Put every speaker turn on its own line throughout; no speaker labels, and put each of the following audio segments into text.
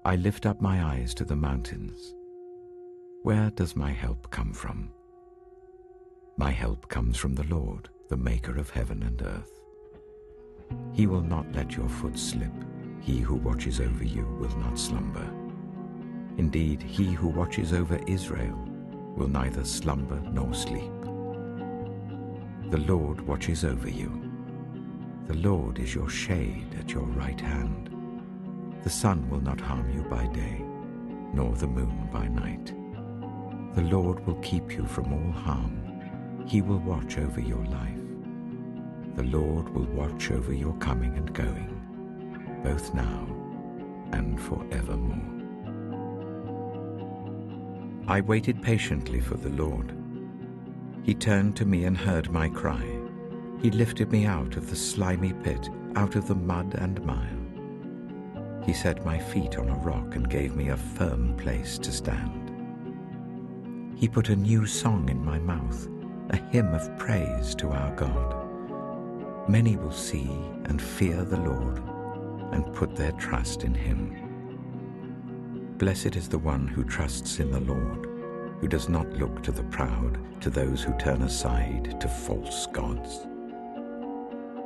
I lift up my eyes to the mountains. Where does my help come from? My help comes from the Lord, the maker of heaven and earth. He will not let your foot slip. He who watches over you will not slumber. Indeed, he who watches over Israel will neither slumber nor sleep. The Lord watches over you. The Lord is your shade at your right hand. The sun will not harm you by day, nor the moon by night. The Lord will keep you from all harm. He will watch over your life. The Lord will watch over your coming and going, both now and forevermore. I waited patiently for the Lord. He turned to me and heard my cry. He lifted me out of the slimy pit, out of the mud and mire. He set my feet on a rock and gave me a firm place to stand. He put a new song in my mouth, a hymn of praise to our God. Many will see and fear the Lord and put their trust in him. Blessed is the one who trusts in the Lord, who does not look to the proud, to those who turn aside to false gods.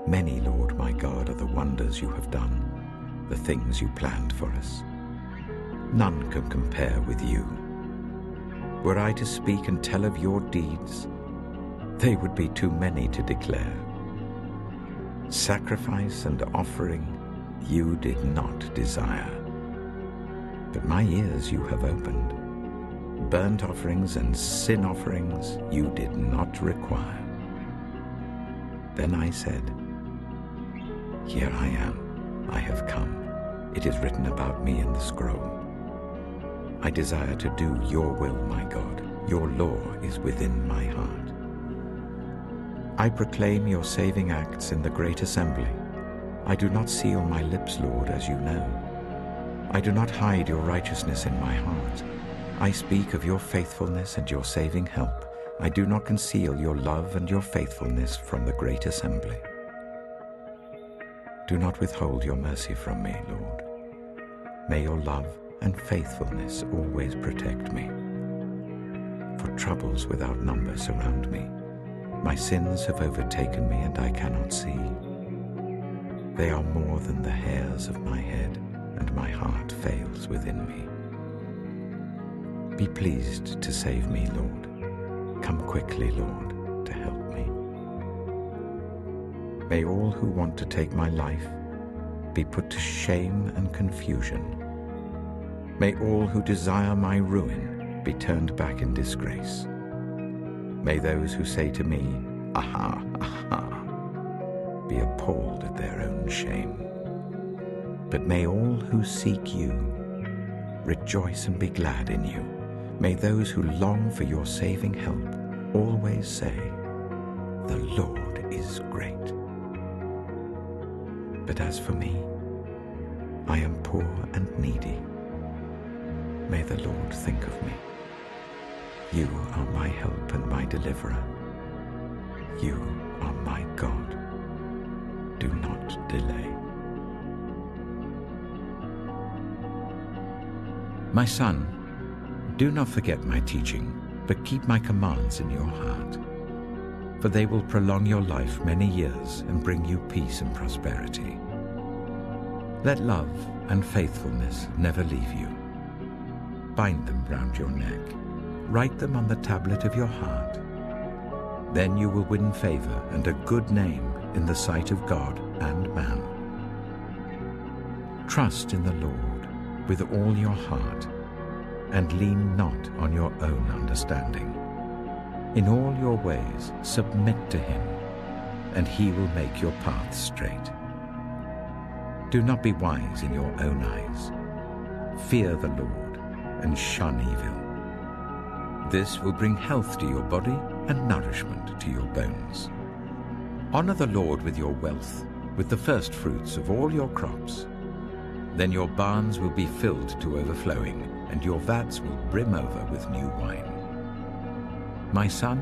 Many, Lord my God, are the wonders you have done, the things you planned for us. None can compare with you. Were I to speak and tell of your deeds, they would be too many to declare. Sacrifice and offering you did not desire, but my ears you have opened. Burnt offerings and sin offerings you did not require. Then I said, Here I am, I have come. It is written about me in the scroll. I desire to do your will, my God. Your law is within my heart. I proclaim your saving acts in the great assembly. I do not seal my lips, Lord, as you know. I do not hide your righteousness in my heart. I speak of your faithfulness and your saving help. I do not conceal your love and your faithfulness from the great assembly. Do not withhold your mercy from me, Lord. May your love and faithfulness always protect me. For troubles without number surround me. My sins have overtaken me and I cannot see. They are more than the hairs of my head, and my heart fails within me. Be pleased to save me, Lord. Come quickly, Lord, to help me. May all who want to take my life be put to shame and confusion. May all who desire my ruin be turned back in disgrace. May those who say to me, Aha, aha, be appalled at their own shame. But may all who seek you rejoice and be glad in you. May those who long for your saving help always say, The Lord is great. But as for me, I am poor and needy. May the Lord think of me. You are my help and my deliverer. You are my God. Do not delay. My son, do not forget my teaching, but keep my commands in your heart. For they will prolong your life many years and bring you peace and prosperity. Let love and faithfulness never leave you. Bind them round your neck. Write them on the tablet of your heart. Then you will win favor and a good name in the sight of God and man. Trust in the Lord with all your heart, and lean not on your own understanding. In all your ways submit to him, and he will make your paths straight. Do not be wise in your own eyes. Fear the Lord and shun evil. This will bring health to your body and nourishment to your bones. Honor the Lord with your wealth, with the first fruits of all your crops. Then your barns will be filled to overflowing, and your vats will brim over with new wine. My son,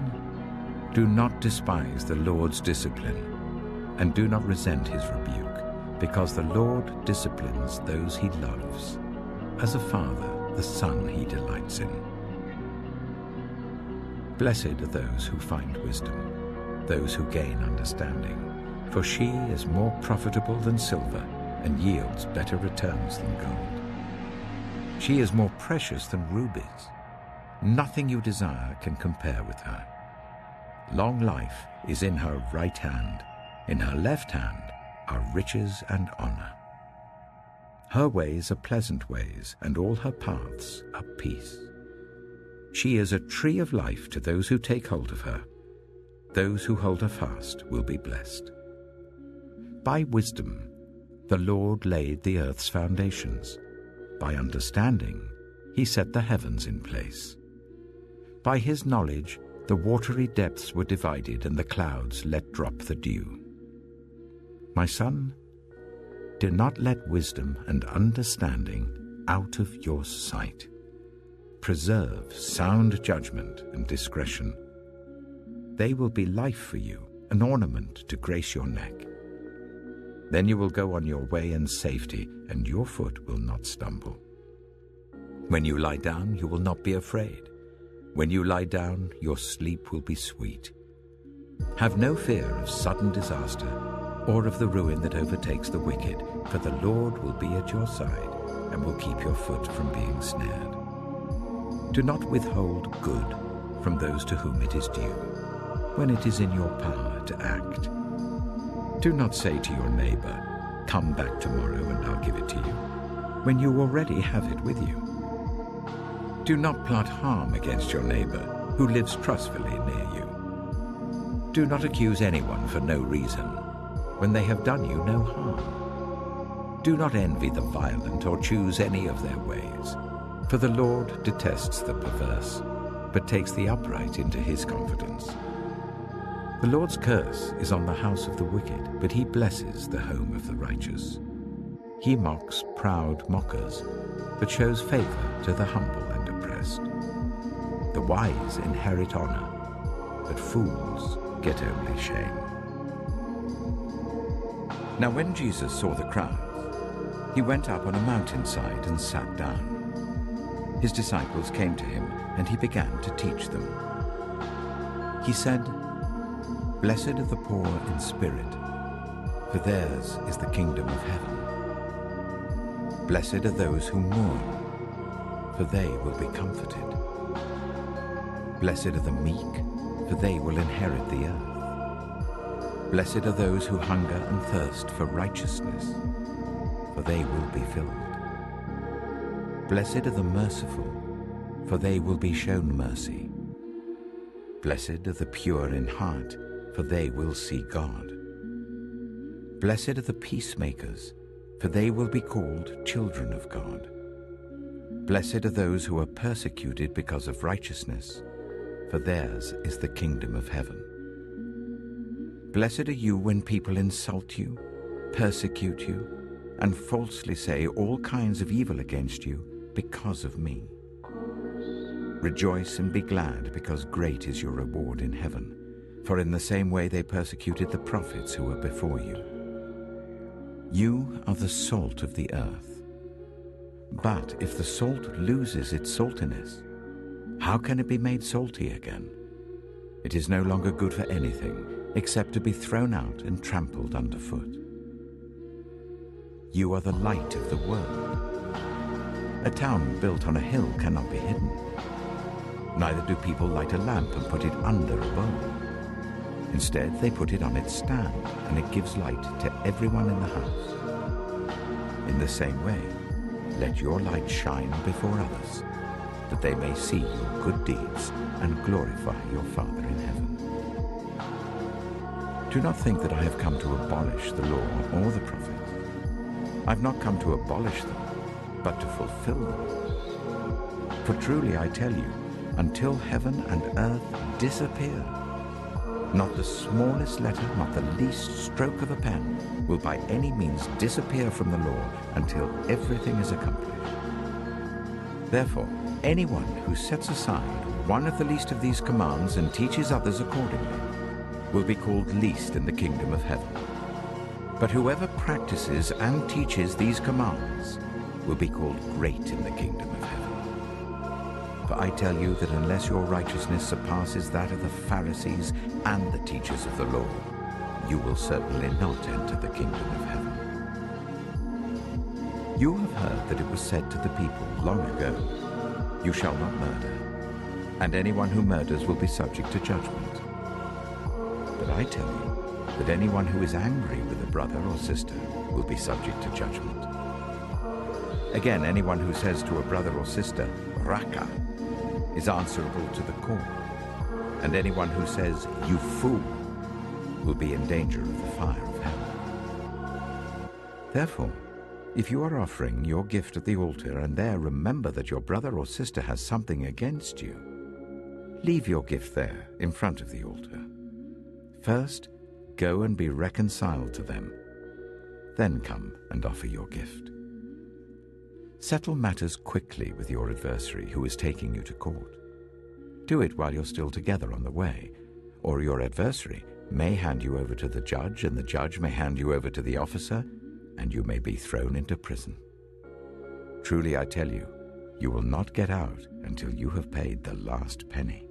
do not despise the Lord's discipline, and do not resent his rebuke, because the Lord disciplines those he loves, as a father the son he delights in. Blessed are those who find wisdom, those who gain understanding, for she is more profitable than silver and yields better returns than gold. She is more precious than rubies. Nothing you desire can compare with her. Long life is in her right hand. In her left hand are riches and honor. Her ways are pleasant ways, and all her paths are peace. She is a tree of life to those who take hold of her. Those who hold her fast will be blessed. By wisdom, the Lord laid the earth's foundations. By understanding, he set the heavens in place. By his knowledge, the watery depths were divided and the clouds let drop the dew. My son, do not let wisdom and understanding out of your sight. Preserve sound judgment and discretion. They will be life for you, an ornament to grace your neck. Then you will go on your way in safety, and your foot will not stumble. When you lie down, you will not be afraid. When you lie down, your sleep will be sweet. Have no fear of sudden disaster, or of the ruin that overtakes the wicked, for the Lord will be at your side, and will keep your foot from being snared. Do not withhold good from those to whom it is due, when it is in your power to act. Do not say to your neighbor, "Come back tomorrow and I'll give it to you," when you already have it with you. Do not plot harm against your neighbor who lives trustfully near you. Do not accuse anyone for no reason, when they have done you no harm. Do not envy the violent or choose any of their ways, for the Lord detests the perverse, but takes the upright into his confidence. The Lord's curse is on the house of the wicked, but he blesses the home of the righteous. He mocks proud mockers, but shows favor to the humble and oppressed. The wise inherit honor, but fools get only shame. Now when Jesus saw the crowds, he went up on a mountainside and sat down. His disciples came to him, and he began to teach them. He said, "Blessed are the poor in spirit, for theirs is the kingdom of heaven. Blessed are those who mourn, for they will be comforted. Blessed are the meek, for they will inherit the earth. Blessed are those who hunger and thirst for righteousness, for they will be filled. Blessed are the merciful, for they will be shown mercy. Blessed are the pure in heart, for they will see God. Blessed are the peacemakers, for they will be called children of God. Blessed are those who are persecuted because of righteousness, for theirs is the kingdom of heaven. Blessed are you when people insult you, persecute you, and falsely say all kinds of evil against you because of me. Rejoice and be glad, because great is your reward in heaven. For in the same way they persecuted the prophets who were before you. You are the salt of the earth. But if the salt loses its saltiness, how can it be made salty again? It is no longer good for anything except to be thrown out and trampled underfoot. You are the light of the world. A town built on a hill cannot be hidden. Neither do people light a lamp and put it under a bowl. Instead, they put it on its stand, and it gives light to everyone in the house. In the same way, let your light shine before others, that they may see your good deeds and glorify your Father in heaven. Do not think that I have come to abolish the law or the prophets. I have not come to abolish them, but to fulfill them. For truly I tell you, until heaven and earth disappear, not the smallest letter, not the least stroke of a pen will by any means disappear from the law until everything is accomplished. Therefore, anyone who sets aside one of the least of these commands and teaches others accordingly will be called least in the kingdom of heaven. But whoever practices and teaches these commands will be called great in the kingdom of heaven. For I tell you that unless your righteousness surpasses that of the Pharisees and the teachers of the law, you will certainly not enter the kingdom of heaven. You have heard that it was said to the people long ago, "You shall not murder, and anyone who murders will be subject to judgment." But I tell you that anyone who is angry with a brother or sister will be subject to judgment. Again, anyone who says to a brother or sister, "Raka," is answerable to the court, and anyone who says, "You fool," will be in danger of the fire of hell. Therefore, if you are offering your gift at the altar and there remember that your brother or sister has something against you, leave your gift there in front of the altar. First, go and be reconciled to them. Then come and offer your gift. Settle matters quickly with your adversary who is taking you to court. Do it while you're still together on the way, or your adversary may hand you over to the judge, and the judge may hand you over to the officer, and you may be thrown into prison. Truly I tell you, you will not get out until you have paid the last penny.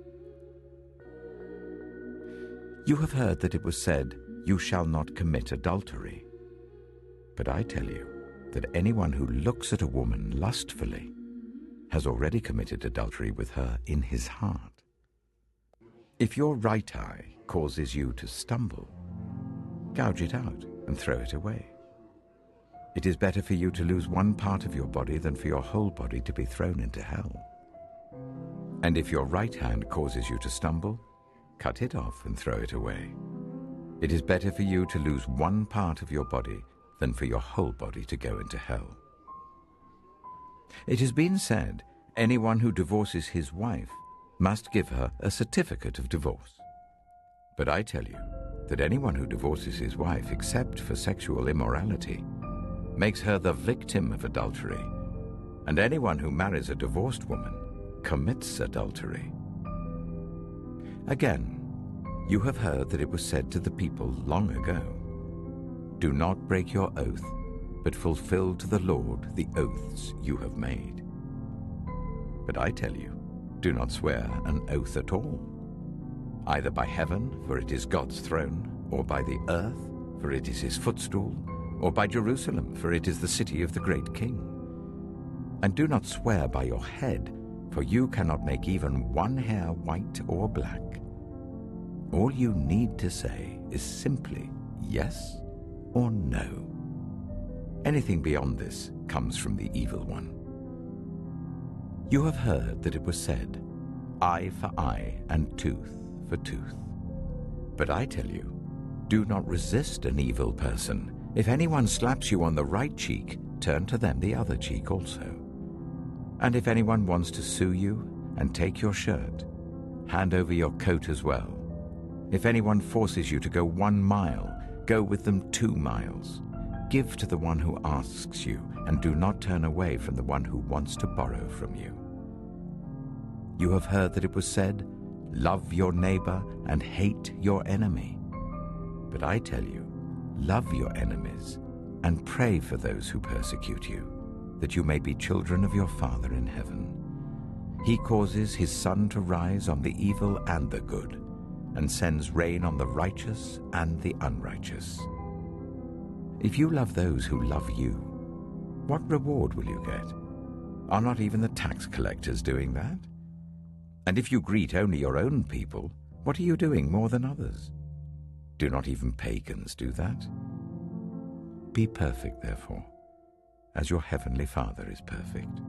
You have heard that it was said, "You shall not commit adultery." But I tell you that anyone who looks at a woman lustfully has already committed adultery with her in his heart. If your right eye causes you to stumble, gouge it out and throw it away. It is better for you to lose one part of your body than for your whole body to be thrown into hell. And if your right hand causes you to stumble, cut it off and throw it away. It is better for you to lose one part of your body than for your whole body to go into hell. It has been said, anyone who divorces his wife must give her a certificate of divorce. But I tell you that anyone who divorces his wife except for sexual immorality makes her the victim of adultery, and anyone who marries a divorced woman commits adultery. Again, you have heard that it was said to the people long ago, "Do not break your oath, but fulfill to the Lord the oaths you have made." But I tell you, do not swear an oath at all, either by heaven, for it is God's throne, or by the earth, for it is his footstool, or by Jerusalem, for it is the city of the great king. And do not swear by your head, for you cannot make even one hair white or black. All you need to say is simply yes or no. Anything beyond this comes from the evil one. You have heard that it was said, "Eye for eye and tooth for tooth." But I tell you, do not resist an evil person. If anyone slaps you on the right cheek, turn to them the other cheek also. And if anyone wants to sue you and take your shirt, hand over your coat as well. If anyone forces you to go 1 mile, go with them 2 miles. Give to the one who asks you, and do not turn away from the one who wants to borrow from you. You have heard that it was said, "Love your neighbor and hate your enemy." But I tell you, love your enemies and pray for those who persecute you, that you may be children of your Father in heaven. He causes his sun to rise on the evil and the good, and sends rain on the righteous and the unrighteous. If you love those who love you, what reward will you get? Are not even the tax collectors doing that? And if you greet only your own people, what are you doing more than others? Do not even pagans do that? Be perfect, therefore, as your heavenly Father is perfect.